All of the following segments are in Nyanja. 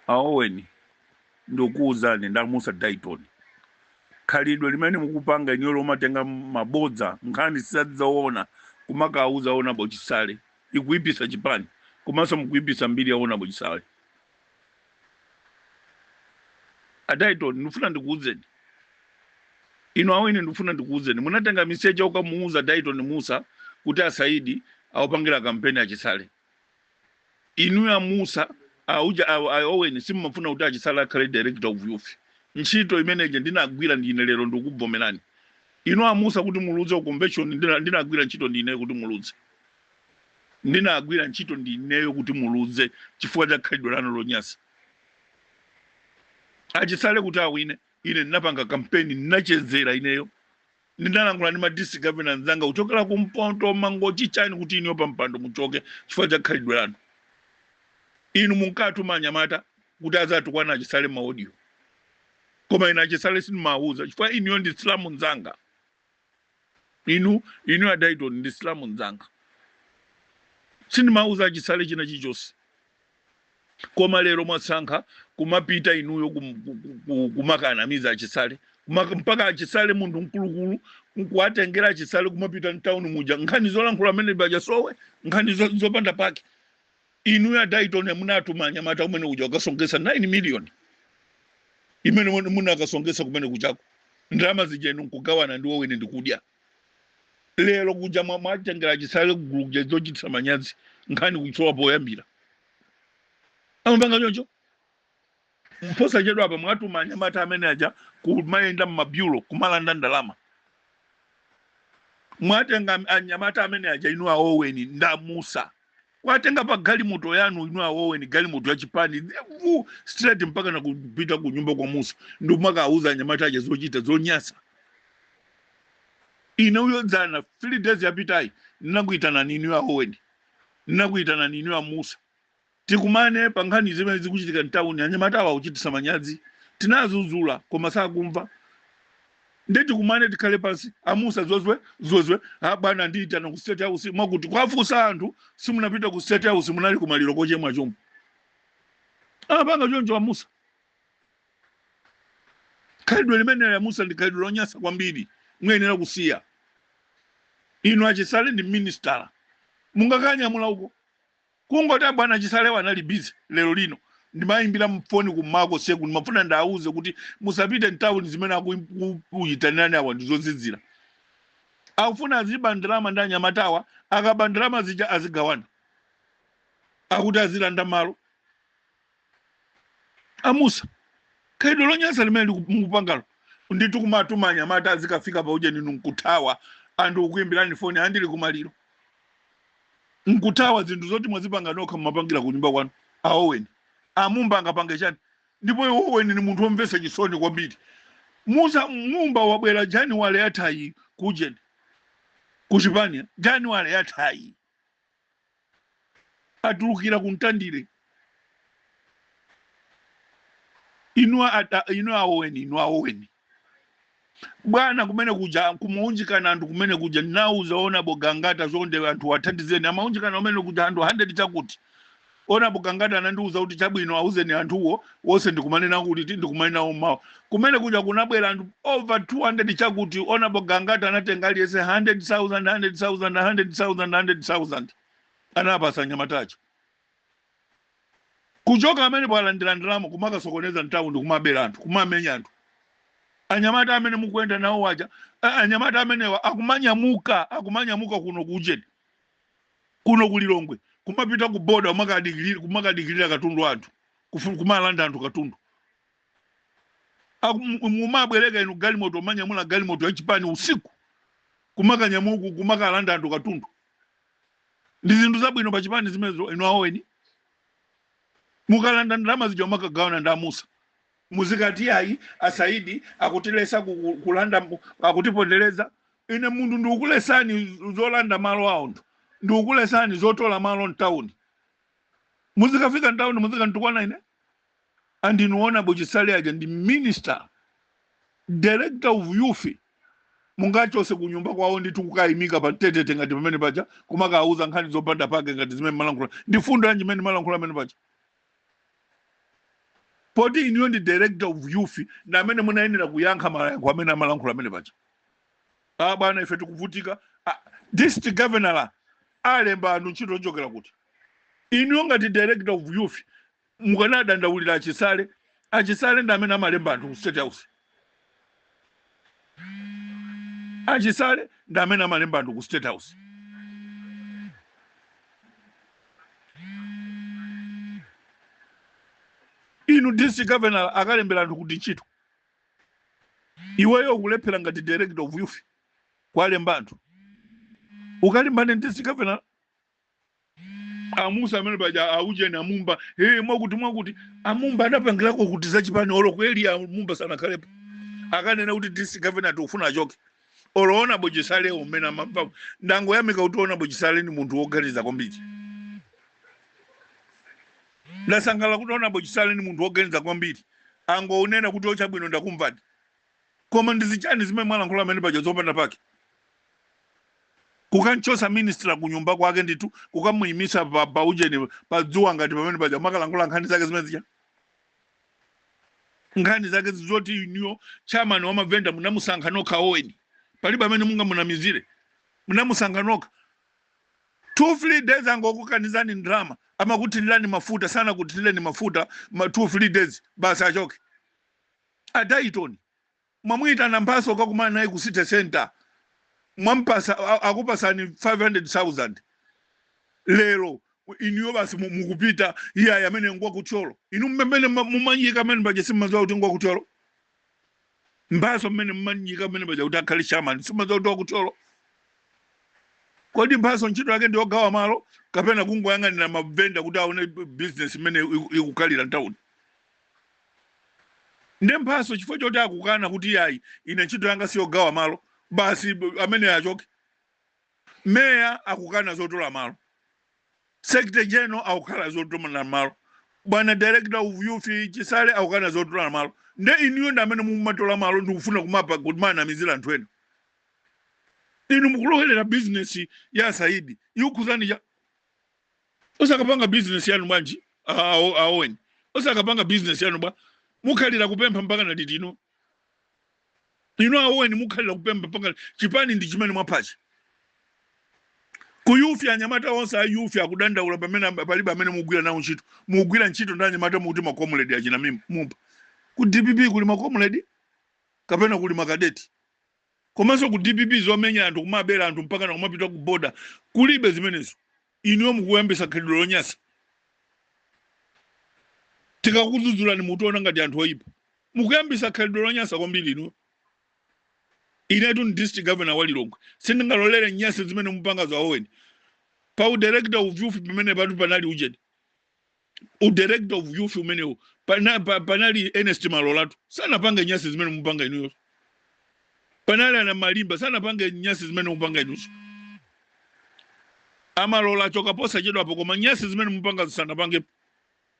aoweni ndokuuzani ndamusa Dayton khalidwe limene mukupanga inyo lomatenga mabodza nkhani sisadzaona kumakauza ona bochisale ikuipisa chipani komanso mukuipisa mbiri yaona bochisale Dayton ndifuna ndikuuzeni ino aweni ndifuna ndikuuzeni munatenga miseche ukamuuza Dayton Musa kuti asaidi awupangira kampeni achisale inu ya Musa auja aweni simumafuna kuti achisale akhale director of youth ntchito imeneje ndinagwira ndine lero ndikubvomerani inu amusa kuti muluze convention ndinagwira ntchito ndine kuti muluze ndinagwira ntchito ndineyo kuti muluze chifukwa cha khalidwe lanu lonyasa achisale kuti awine ine ndinapanga kampeni ndinachezera ineyo ndinalangula ndi ma district governor nzanga kuchokera kumpoto mangochi chani kuti iniyo pampando muchoke chifukwa cha khalidwe lanu inu munkatuma anyamata kuti azatukwana achisale maaudio koma ina achisale sinimauza chifukwa iniyo ndi Islamu nzanga inu ya Dayton ndi Islamu nzanga sinimauza achisale china chichonse koma lero mwasankha kumapita inuyo kumakanamiza achisale mpaka achisale munthu mkulukulu nkuwatengera achisale kumapita mtown muja nkhani zolankhula amene bajasowe nkhani zopanda pake inu ya Dayton munatuma anyamata kumene kuja wakasongesa 9 million imene munakasongesa kumene kuchako ndalama zijenu nkugawana ndi Oweni ndikudya lero kuja mwatengera achisale kugulu kuja zochitisa manyazi nkhani kuisowa poyambira amapanga choncho mposa chedwa apa mwatuma anyamata amene aja kumayenda mmabyulo kumalanda ndalama mwatenga anyamata amene aja inu a Oweni ndamusa watenga pa galimoto yanu inu a Oweni galimoto ya chipani straight mpaka na kupita ku nyumba kwa Musa ndio makauza anyamata aja zochita zonyasa ine uyo dzana 3 days yapitayi ninakuitana nini a Oweni ninakuitana nini a Musa tikumane pankhani zimene zikuchitika mtawuni anyamata awa uchitisa manyazi tinazuzula koma sakumva ndeti kumane tikhale pansi amusa zozwe bwana ndiitana ku state house mwakuti kwafusa anthu simunapita ku state house munali kumaliro kochemwa chomwe panga choncho amusa khalidwe limene la Musa ndi khalidwe lonyasa kwambiri mwenera kusiya inu achisale ndi minister mungakanyamula uko kungoti bwana achisale wanali busy lero lino ndimayimbira mfoni kumako seku ndimafuna ndauze kuti musapite mtown zimene akuyitanani awa ndizozizira akufuna azibandalama ndi anyamatawa akabandalama zija azigawana akuti azilanda malo amusa khalidwe lonyasa limene mukupangalo nditu kumatuma anyamata azikafika pa uje ninu nkuthawa anthu ukuyimbirani foni andili kumaliro nkuthawa zinthu zoti mwazipanga nokha mumapangira kunyumba kwanu a Oweni amumba angapanga chani ndipo Oweni ni munthu omvesa chisoni kwambiri Musa mumba wabwera January yathayi kujeni kuchipania January yathayi atulukira kuntandire inu a Oweni bwana kumene kuja kumuunjikana anthu kumene kuja nauza ona bogangata zonde anthu wathandizeni amaunjikana kumene kuja anthu 100 chakuti ona bogangata anandiuza kuti chabwino auzeni anthuwo wose ndikumanena kuti ndikumanena omawo kumene kuja kunabwera anthu over 200 chakuti ona bogangata anatenga aliyese 100,000 anapasa nyamatacho kuchoka amene palandira ndalama kumakasokoneza ntawundi kumabera anthu kumamenya anthu anyamata amene mukwenda nawo waja anyamata amene akumanyamuka kuno kujeni kuno kulilongwe kumapita ku boda kumakadikirira katundu anthu kumalanda anthu katundu mumabwereka inu galimoto manyamula galimoto yachipani usiku kumakanyamuku kumakalanda anthu katundu ndi zinthu zabwino pa chipani zimenezo inu a Oweni mukalanda ndalama zija makagawana ndi amusa muzikati ayi asaidi akutilesa kulanda akutipondereza ine mundu ndiukulesani zolanda malo awo ndiukulesani zotola malo mtown muzikafika mtown muzikantukwana ine andinuona bochisale aja ndi minister director of youth mungachose kunyumba kwawo nditukukayimika pa tetete ngati pamene paja kumakauza nkhani zopanda pake ngati zimene malankhula ndifundo yanji imene malankhula pamene paja poti iniyo ndi director of youth na amene munayenera kuyankha mayankho amene amalankhula amene paja. Bwana ife tikuvutika. District governor alemba anthu ntchito ochokera kuti. Iniyo ngati director of youth mukanadandaulira achisale ndi amene amalemba anthu ku State House. Achisale ndi amene amalemba anthu ku State House. Inu district governor akalembera anthu kuti ntchito. Iweyo ukulephera ngati director of youth kwalemba anthu. Ukalimbane district governor amusa amene paja auje na mumba mwakuti amumba adapangirako kuti zachipani olo kweli amumba sana khalepo akanena kuti district governor tikufuna achoke oloona Bojisale umene amamva ndango yamika utiona Bojisale ni munthu woganiza kwambiri. Ndasangala kutiona Bojisale ni munthu woganiza kwambiri unena kuti ochabwino ndakumvadi koma ndizichani zimene mwalankhula amene paja zopanda pake. Kukanchosa minister kunyumba kwake nditu kukamuyimisa pa ujeni pa dzuwa ngati pamene paja makalankhula nkhani zake zimene zija. Nkhani zake zizoti iniyo chairman wa mavenda munamusankha nokha Owen palibe amene munamizire munamusankha nokha 2-3 days angokukanizani drama amakuthilirani mafuta sana kuthilirani mafuta 2-3 days basi achoke. Adaitoni mwamwita na mpaso kakumana naye ku city center mwampasa akupasani 500,000 lero iniyo basi mukupita iya yamene ngwa kucholo inu mmene mumanyika amene baje simazo kuti ngwa kucholo mbaso mmene mumanyika amene baje kuti akhali chairman simazo kuti kucholo. Kodi mbaso ntchito yake ndi ogawa malo kapena kungoyang'anira mavenda kuti aone business mmene ikukalira town. Nde mbaso chifukwa choti akukana kuti yayi ine ntchito yanga si ogawa malo basi amene achoke. Meya akukana zotola malo. Secretary General akukana zotola malo. Bwana director of youth Chisale akukana zotola malo. Nde iniyo ndi amene mumatola malo ndikufuna kumapa kuti mana mizira anthu ena. Inu mukulowerera business ya Saidi. Ikuzani ja. Osakapanga business yanu bwanji aweni. Osakapanga business yanu bwa mukhalira kupempha mpaka na ditino. Inu aweni mukhalira kupempha mpaka chipani ndi chimene mwapachi. Ku youth anyamata onse a youth akudandaula pamene palibe amene mugwira nawo ntchito. Mugwira ntchito ndi anyamata mukuti makomuledi achina mumpa. Ku DPP kuli makomuledi kapena kuli makadeti. Komanso ku DPP zomenya anthu kumabera anthu mpaka na kumapita ku border kulibe zimenezo. Iniyo mukuyambisa khalidwe lonyasa. Tikakuzudzula ni mutuona ngati anthu oyipa. Mukuyambisa khalidwe lonyasa kwambiri inu. Inetu district governor wa Lilongwe. Sindingalolere nyasa zimene mupanga za Owen. Pa director of youth pamene patu panali ujeni. Director of youth umene panali Ernest Malolatu. Sana panga nyasa zimene mupanga inu. Panali ana Malimba sana panga nyasa zimene mupanga inu. Amalola choka posa chedo apo koma nyasa zimene mupanga sana pange.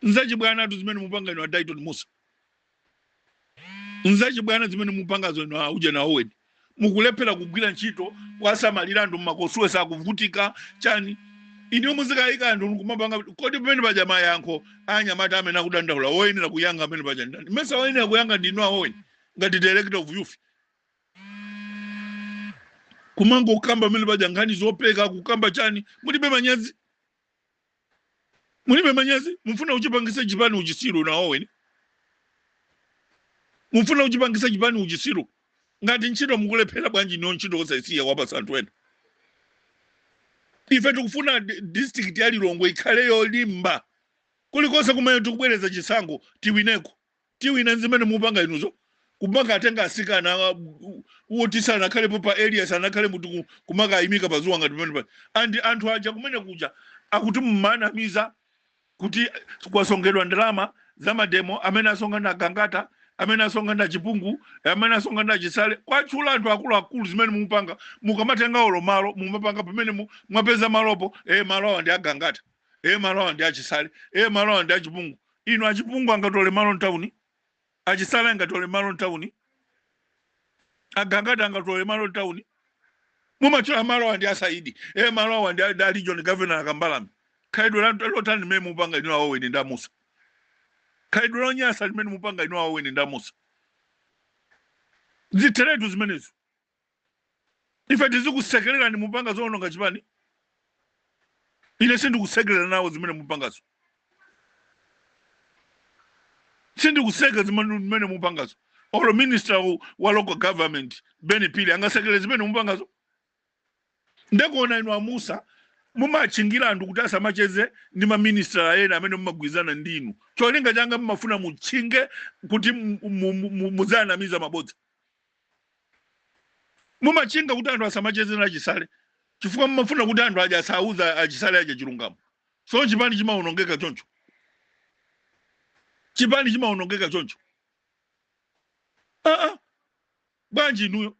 Nzachi bwana atu zimene mupanga inu Dayton Musa. Nzachi bwana zimene mupanga zo inu uje na Owen. Mukulephera kugwira ntchito kwasamalira anthu makosuwe sakuvutika chani. Iniyo muzikayika anthu kumapanga kodi pamene paja mayankho anyamata amene akudandaula woyenera kuyanga amene paja ndani. Mesa woyenera kuyanga ndinu Owen ngati director of youth. Kumango ukamba amene paja nkhani zopeka kukamba chani mulibe manyazi. Mulibe manyazi mufuna uchipangisa chipani uchisiru na Owen. Mufuna uchipangisa chipani uchisiru. Ngati ntchito mukulephera bwanji no ntchito osaisiya wapasa anthu ena. Ife tikufuna district ya Lilongwe ikhale yolimba. Kulikonse kumene tikubwereza chisango tiwineko. Tiwina zimene mupanga inuzo. Kumanga atenga asikana woti sana khalepo pa area sana khale mutu kumaka ayimika pazuwa ngati pamene pa. Anthu aja kumene kuja akuti mmanamiza kuti kwasongedwa ndalama za mademo amene asonga na Gangata amene asonga nda Chipungu amene asonga nda Chisale kwachula anthu akulu zimene mupanga mukamatenga olo malo mumapanga pamene mwapeza malopo malo ndi agangata malo ndi Achisale malo ndi Chipungu. Ino Achipungu angatole malo ntawuni Achisale angatole malo ntawuni agangata angatole malo ntawuni mumachula malo ndi Asaidi malo ndi region governor Akambalame khaidwe lotani mmene mupanga ino awo ndi Musa. khalidwe lonyasa limene mupanga inu aweni ndamusa ziteretu zimenezo ife tizikusekerera ni mupanga zoononga chipani ine sindikusekerera nawo zimene mupangazo sindikusekerera zimene mupangazo olo minister wa local government Beni Pili angasekerera zimene mupangazo ndekuona inu amusa mumachingira anthu kuti asamacheze ndi maministra ena amene mumagwizana ndinu cholinga changa mumafuna muchinge kuti muzanamiza mabodza mumachinga kuti anthu asamacheze na chisale chifukwa mumafuna kuti anthu aja asauza achisale aja chilungamo so chipani chimaonongeka choncho chipani chimaonongeka choncho bwanji inuyo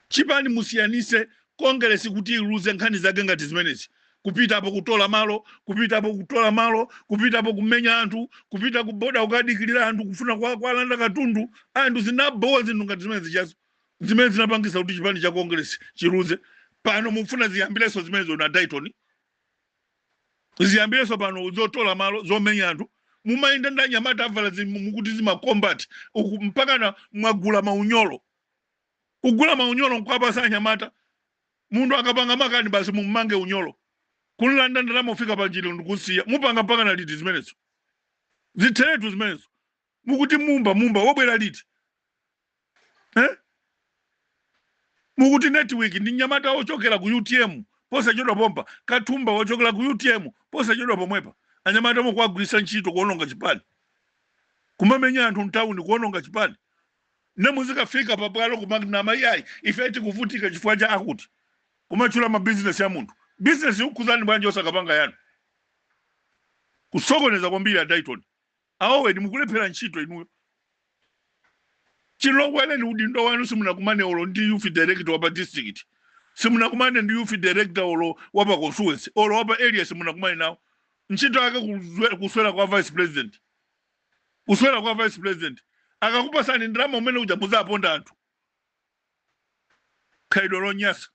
chipani musiyanise kongresi kuti iluze nkhani zake ngati zimenezi kupita apo kutola malo kupita apo kumenya anthu kupita kuboda ukadikirira anthu kufuna kwalanda katundu anthu zinabowa zinthu ngati zimenezi chazo zimene zinapangisa kuti chipani cha kongresi chiluze pano mufuna ziyambileso zimenezo na Dayton ziyambileso pano zotola malo zomenya anthu mumayenda ndanyamata avala mukuti zimakombati mpaka na mwagula maunyolo kugula maunyolo nkwapa sanyamata mundu akapanga makani basi mummange unyolo kulanda ndalama ufika panjiro ndikusiya mupanga mpaka na liti zimenezo ziteretu zimenezo mukuti mumba wobwera liti mukuti network ndi nyamata ochokera ku UTM posa chodwa pompa katumba ochokera ku UTM posa chodwa pomwepa anyamata mokwagwisa ntchito kuononga chipani kumamenya anthu mtawuni kuononga chipani nemuzikafika papalo kumagina mayayi ifeti kuvutika chifukwa cha akuti kumachula mabusiness ya muntu business ukuzani bwanje osakapanga yanu kusokoneza kwambiri ya Dayton awe ni mukulephera ntchito inuyo chilongwele ni udindo wanu simunakumane olo ndi youth director wa district simunakumane ndi youth director olo wapa constituency olo wapa area simunakumane nawo ntchito yake kuswera kwa vice president kuswera kwa vice president akakupa sani ndrama umene ujabuza aponda anthu khalidwe lonyasa